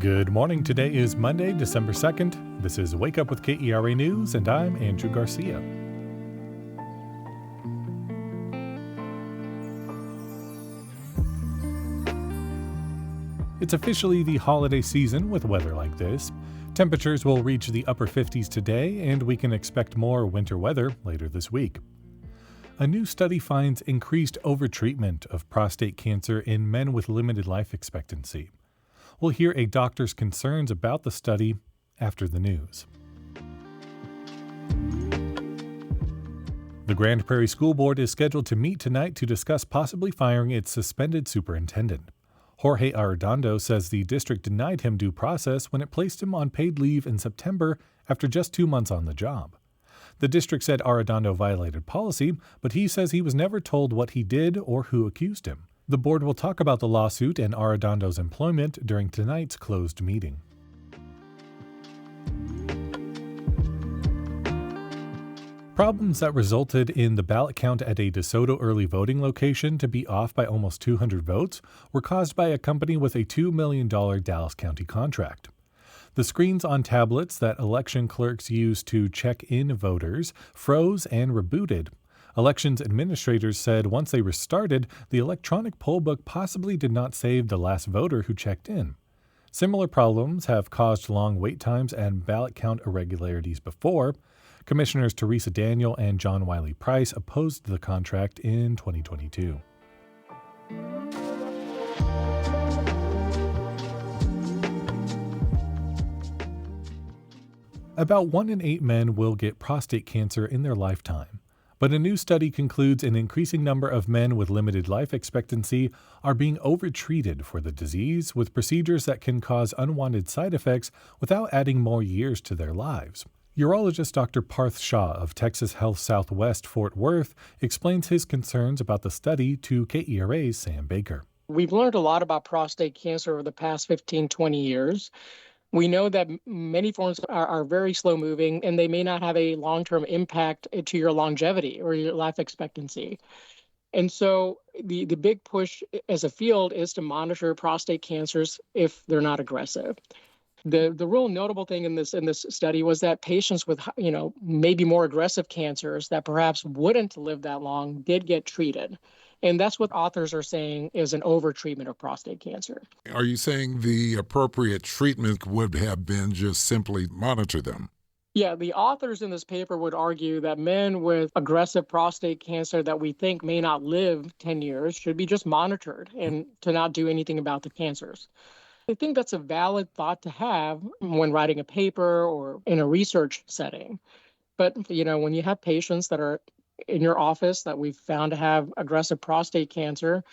Good morning. Today is Monday, December 2nd. This is Wake Up with KERA News, and I'm Andrew Garcia. It's officially the holiday season with weather like this. Temperatures will reach the upper 50s today, and we can expect more winter weather later this week. A new study finds increased overtreatment of prostate cancer in men with limited life expectancy. We'll hear a doctor's concerns about the study after the news. The Grand Prairie School Board is scheduled to meet tonight to discuss possibly firing its suspended superintendent. Jorge Arredondo says the district denied him due process when it placed him on paid leave in September after just 2 months on the job. The district said Arredondo violated policy, but he says he was never told what he did or who accused him. The board will talk about the lawsuit and Arredondo's employment during tonight's closed meeting. Problems that resulted in the ballot count at a DeSoto early voting location to be off by almost 200 votes were caused by a company with a $2 million Dallas County contract. The screens on tablets that election clerks use to check in voters froze and rebooted. Elections administrators said once they restarted, the electronic poll book possibly did not save the last voter who checked in. Similar problems have caused long wait times and ballot count irregularities before. Commissioners Teresa Daniel and John Wiley Price opposed the contract in 2022. About 1 in 8 men will get prostate cancer in their lifetime, but a new study concludes an increasing number of men with limited life expectancy are being overtreated for the disease with procedures that can cause unwanted side effects without adding more years to their lives. Urologist Dr. Parth Shah of Texas Health Southwest Fort Worth explains his concerns about the study to KERA's Sam Bekah. We've learned a lot about prostate cancer over the past 15, 20 years. We know that many forms are very slow moving and they may not have a long-term impact to your longevity or your life expectancy. And so the big push as a field is to monitor prostate cancers if they're not aggressive. The real notable thing in this study was that patients with, maybe more aggressive cancers that perhaps wouldn't live that long did get treated. And that's what authors are saying is an overtreatment of prostate cancer. Are you saying the appropriate treatment would have been just simply monitor them? Yeah, the authors in this paper would argue that men with aggressive prostate cancer that we think may not live 10 years should be just monitored and to not do anything about the cancers. I think that's a valid thought to have when writing a paper or in a research setting. But, when you have patients that are in your office that we've found to have aggressive prostate cancer,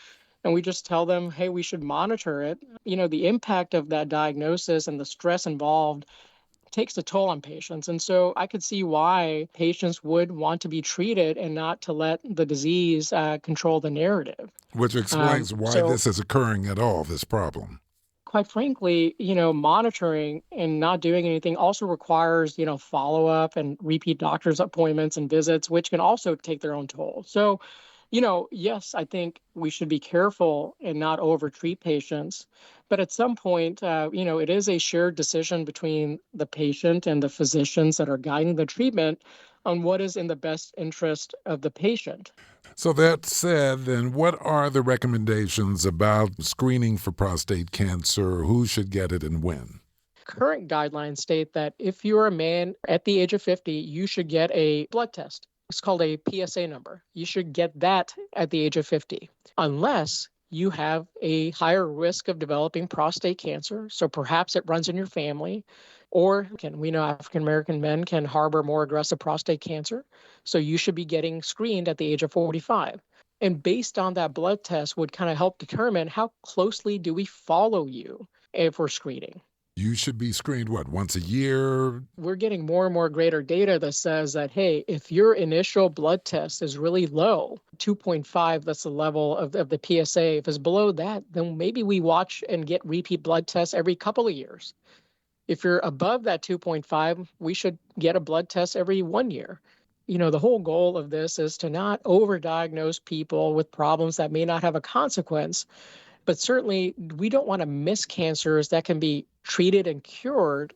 and we just tell them, hey, we should monitor it, the impact of that diagnosis and the stress involved takes a toll on patients. And so I could see why patients would want to be treated and not to let the disease control the narrative. Which explains why this is occurring at all, this problem. Quite frankly, monitoring and not doing anything also requires, follow-up and repeat doctor's appointments and visits, which can also take their own toll. So, yes, I think we should be careful and not overtreat patients. But at some point, it is a shared decision between the patient and the physicians that are guiding the treatment on what is in the best interest of the patient. So that said, then what are the recommendations about screening for prostate cancer? Who should get it and when? Current guidelines state that if you're a man at the age of 50, you should get a blood test. It's called a PSA number. You should get that at the age of 50, unless you have a higher risk of developing prostate cancer. So perhaps it runs in your family. Or we know African American men can harbor more aggressive prostate cancer. So you should be getting screened at the age of 45. And based on that blood test would kind of help determine how closely do we follow you if we're screening. You should be screened, once a year? We're getting more and more greater data that says that, hey, if your initial blood test is really low, 2.5, that's the level of the PSA. If it's below that, then maybe we watch and get repeat blood tests every couple of years. If you're above that 2.5, we should get a blood test every 1 year. The whole goal of this is to not overdiagnose people with problems that may not have a consequence, But certainly, we don't want to miss cancers that can be treated and cured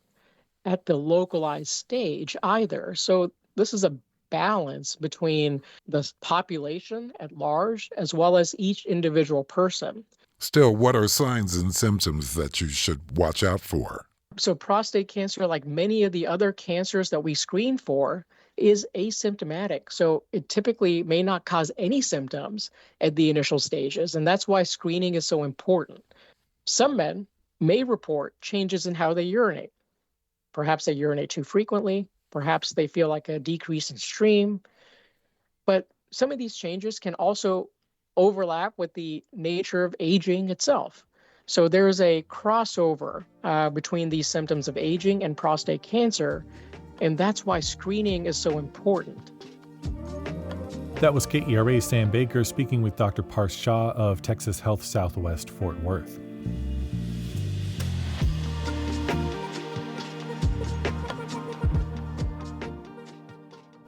at the localized stage either. So this is a balance between the population at large as well as each individual person. Still, what are signs and symptoms that you should watch out for? So prostate cancer, like many of the other cancers that we screen for, is asymptomatic. So it typically may not cause any symptoms at the initial stages. And that's why screening is so important. Some men may report changes in how they urinate. Perhaps they urinate too frequently. Perhaps they feel like a decrease in stream. But some of these changes can also overlap with the nature of aging itself. So there is a crossover between these symptoms of aging and prostate cancer, and that's why screening is so important. That was KERA's Sam Bekah speaking with Dr. Parth Shah of Texas Health Southwest Fort Worth.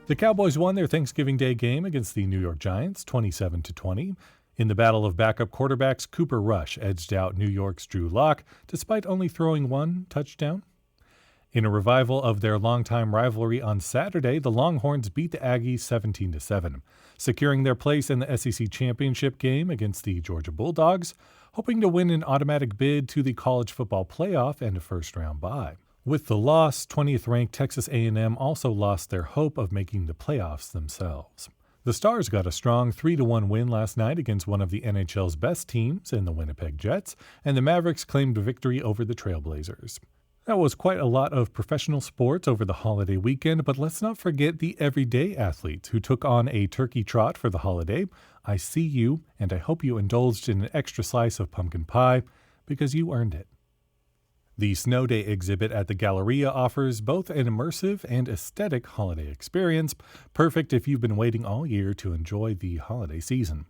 The Cowboys won their Thanksgiving Day game against the New York Giants 27-20. In the battle of backup quarterbacks, Cooper Rush edged out New York's Drew Lock despite only throwing one touchdown. In a revival of their longtime rivalry on Saturday, the Longhorns beat the Aggies 17-7, securing their place in the SEC championship game against the Georgia Bulldogs, hoping to win an automatic bid to the college football playoff and a first-round bye. With the loss, 20th-ranked Texas A&M also lost their hope of making the playoffs themselves. The Stars got a strong 3-1 win last night against one of the NHL's best teams in the Winnipeg Jets, and the Mavericks claimed victory over the Trailblazers. That was quite a lot of professional sports over the holiday weekend, but let's not forget the everyday athletes who took on a turkey trot for the holiday. I see you, and I hope you indulged in an extra slice of pumpkin pie, because you earned it. The Snow Day exhibit at the Galleria offers both an immersive and aesthetic holiday experience, perfect if you've been waiting all year to enjoy the holiday season.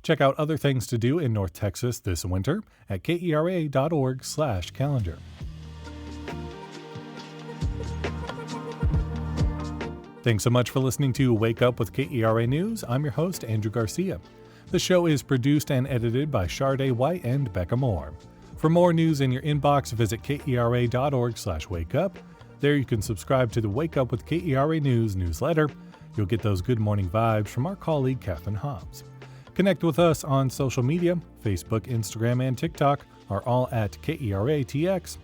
Check out other things to do in North Texas this winter at kera.org/calendar. Thanks so much for listening to Wake Up with KERA News. I'm your host, Andrew Garcia. The show is produced and edited by Shardae White and Bekah Morr. For more news in your inbox, visit kera.org/wakeup. There you can subscribe to the Wake Up with KERA News newsletter. You'll get those good morning vibes from our colleague, Catherine Hobbs. Connect with us on social media. Facebook, Instagram, and TikTok are all at KERATX.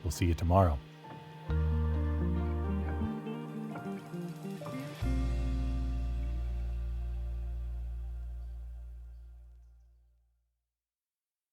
We'll see you tomorrow.